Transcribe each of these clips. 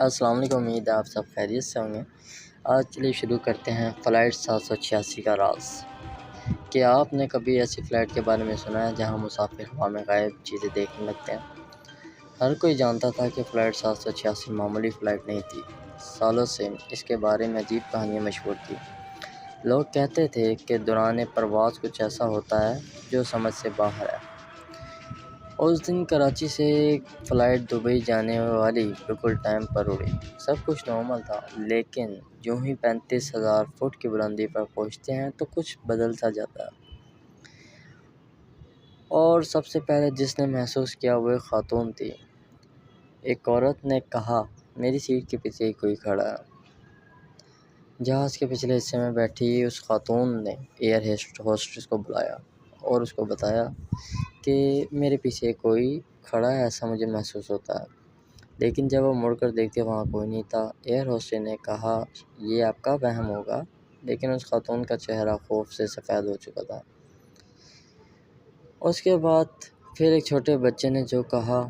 السلام علیکم، امید ہے آپ سب خیریت سے ہوں گے۔ آج چلیے شروع کرتے ہیں فلائٹ 786 کا راز۔ کیا آپ نے کبھی ایسی فلائٹ کے بارے میں سنا ہے جہاں مسافر ہوا میں غائب چیزیں دیکھنے لگتے ہیں؟ ہر کوئی جانتا تھا کہ فلائٹ 786 معمولی فلائٹ نہیں تھی۔ سالوں سے اس کے بارے میں عجیب کہانیاں مشہور تھیں۔ لوگ کہتے تھے کہ دوران پرواز کچھ ایسا ہوتا ہے جو سمجھ سے باہر ہے۔ اس دن کراچی سے ایک فلائٹ دبئی جانے والی بالکل ٹائم پر اڑی۔ سب کچھ نارمل تھا، لیکن جو ہی 35,000 فٹ کی بلندی پر پہنچتے ہیں تو کچھ بدل سا جاتا ہے۔ اور سب سے پہلے جس نے محسوس کیا وہ ایک خاتون تھی۔ ایک عورت نے کہا، میری سیٹ کے پیچھے کوئی کھڑا ہے۔ جہاز کے پچھلے حصے میں بیٹھی اس خاتون نے ایئر ہوسٹس کو بلایا اور اس کو بتایا کہ میرے پیچھے کوئی کھڑا ہے، ایسا مجھے محسوس ہوتا ہے۔ لیکن جب وہ مڑ کر دیکھتے وہاں کوئی نہیں تھا۔ ایئر ہوسٹس نے کہا، یہ آپ کا وہم ہوگا، لیکن اس خاتون کا چہرہ خوف سے سفید ہو چکا تھا۔ اس کے بعد پھر ایک چھوٹے بچے نے جو کہا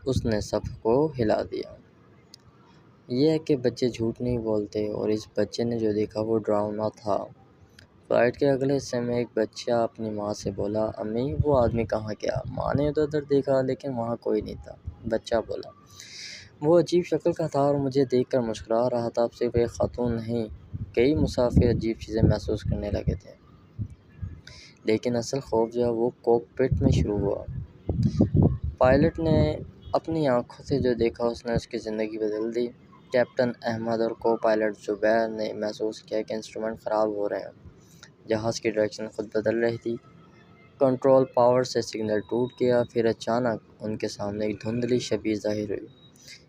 اس نے سب کو ہلا دیا۔ یہ ہے کہ بچے جھوٹ نہیں بولتے، اور اس بچے نے جو دیکھا وہ ڈراؤنا تھا۔ فلائٹ کے اگلے حصے میں ایک بچہ اپنی ماں سے بولا، امی وہ آدمی کہاں گیا؟ ماں نے ادھر دیکھا لیکن وہاں کوئی نہیں تھا۔ بچہ بولا، وہ عجیب شکل کا تھا اور مجھے دیکھ کر مسکرا رہا تھا۔ اب صرف ایک خاتون نہیں، کئی مسافر عجیب چیزیں محسوس کرنے لگے تھے۔ لیکن اصل خوف جو ہے وہ کوکپٹ میں شروع ہوا۔ پائلٹ نے اپنی آنکھوں سے جو دیکھا اس نے اس کی زندگی بدل دی۔ کیپٹن احمد اور کو پائلٹ زبیر نے محسوس کیا کہ انسٹرومنٹ خراب ہو رہے ہیں۔ جہاز کی ڈائریکشن خود بدل رہی تھی۔ کنٹرول پاور سے سگنل ٹوٹ گیا۔ پھر اچانک ان کے سامنے ایک دھندلی شبیہ ظاہر ہوئی،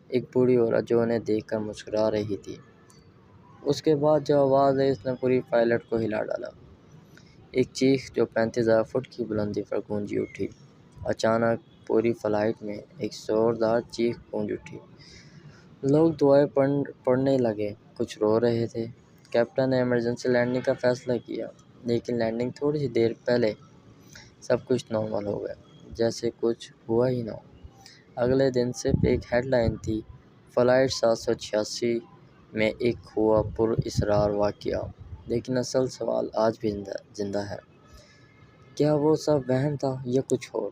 ایک بوڑھی عورت جو انہیں دیکھ کر مسکرا رہی تھی۔ اس کے بعد جو آواز آئی اس نے پوری فلائٹ کو ہلا ڈالا۔ ایک چیخ جو 35,000 فٹ کی بلندی پر گونجی اٹھی۔ اچانک پوری فلائٹ میں ایک زوردار چیخ گونج اٹھی۔ لوگ دعائیں پڑھنے لگے، کچھ رو رہے تھے۔ کیپٹن نے ایمرجنسی لینڈنگ کا فیصلہ کیا، لیکن لینڈنگ تھوڑی سی دیر پہلے سب کچھ نارمل ہو گیا، جیسے کچھ ہوا ہی نہ ہو۔ اگلے دن صرف ایک ہیڈ لائن تھی، فلائٹ 786 میں ایک ہوا پر اسرار واقعہ۔ لیکن اصل سوال آج بھی زندہ ہے، کیا وہ سب وہم تھا یا کچھ اور؟